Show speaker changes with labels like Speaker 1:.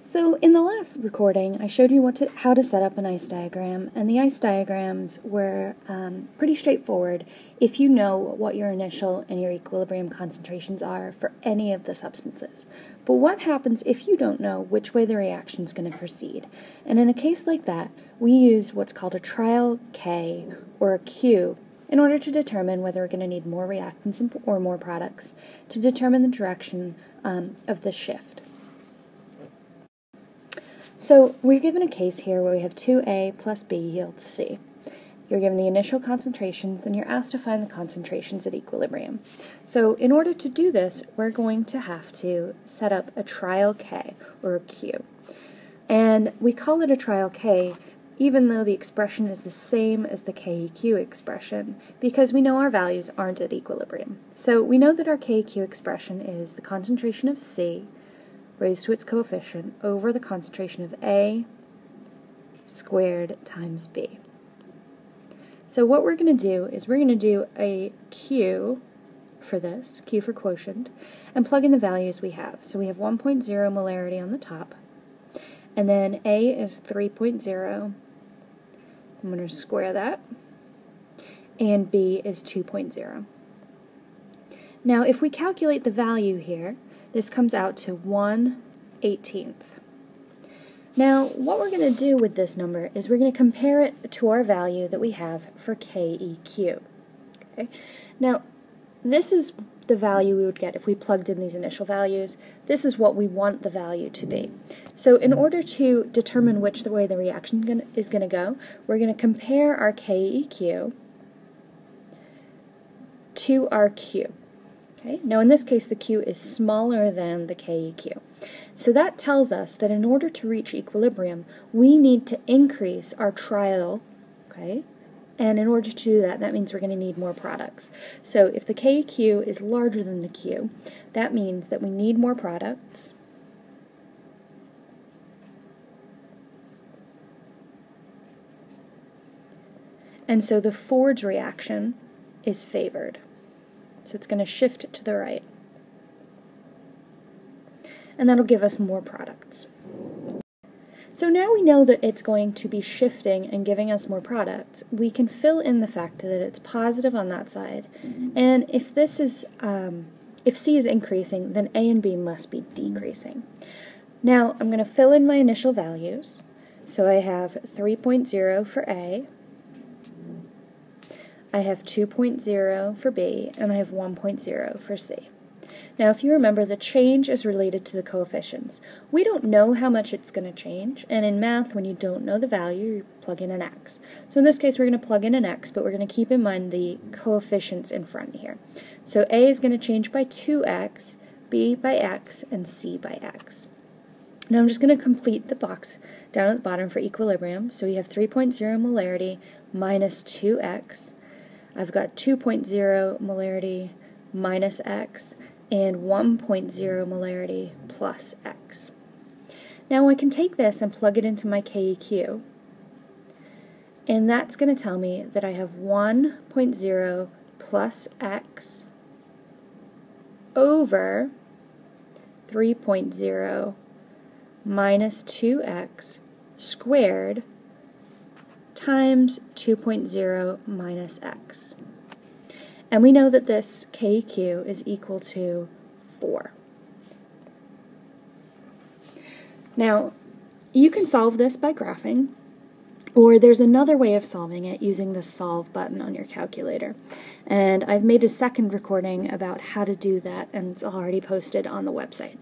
Speaker 1: So in the last recording, I showed you how to set up an ice diagram, and the ice diagrams were pretty straightforward if you know what your initial and your equilibrium concentrations are for any of the substances. But what happens if you don't know which way the reaction is going to proceed? And in a case like that, we use what's called a trial K or a Q in order to determine whether we're going to need more reactants or more products to determine the direction of the shift. So we're given a case here where we have 2A plus B yields C. You're given the initial concentrations and you're asked to find the concentrations at equilibrium. So in order to do this, we're going to have to set up a trial K or a Q. And we call it a trial K even though the expression is the same as the KEQ expression because we know our values aren't at equilibrium. So we know that our KEQ expression is the concentration of C raised to its coefficient over the concentration of A squared times B. So what we're going to do is we're going to do a Q for this, Q for quotient, and plug in the values we have. So we have 1.0 molarity on the top, and then A is 3.0. I'm going to square that, and B is 2.0. Now if we calculate the value here, this comes out to 1/18. Now, what we're going to do with this number is we're going to compare it to our value that we have for KEQ. Okay? Now, this is the value we would get if we plugged in these initial values. This is what we want the value to be. So in order to determine which way the reaction is going to go, we're going to compare our KEQ to our Q. Okay? Now in this case the Q is smaller than the KEQ. So that tells us that in order to reach equilibrium, we need to increase our trial, okay? And in order to do that, that means we're going to need more products. So if the KEQ is larger than the Q, that means that we need more products. And so the Ford's reaction is favored. So it's going to shift to the right. And that'll give us more products. So now we know that it's going to be shifting and giving us more products. We can fill in the fact that it's positive on that side. And if this is, if C is increasing, then A and B must be decreasing. Now I'm going to fill in my initial values. So I have 3.0 for A. I have 2.0 for B, and I have 1.0 for C. Now, if you remember, the change is related to the coefficients. We don't know how much it's going to change, and in math, when you don't know the value, you plug in an x. So in this case, we're going to plug in an x, but we're going to keep in mind the coefficients in front here. So A is going to change by 2x, B by x, and C by x. Now I'm just going to complete the box down at the bottom for equilibrium. So we have 3.0 molarity minus 2x. I've got 2.0 molarity minus x and 1.0 molarity plus x. Now I can take this and plug it into my KEQ, and that's going to tell me that I have 1.0 plus x over 3.0 minus 2x squared times 2.0 minus x. And we know that this KEQ is equal to 4. Now, you can solve this by graphing, or there's another way of solving it using the solve button on your calculator. And I've made a second recording about how to do that, and it's already posted on the website.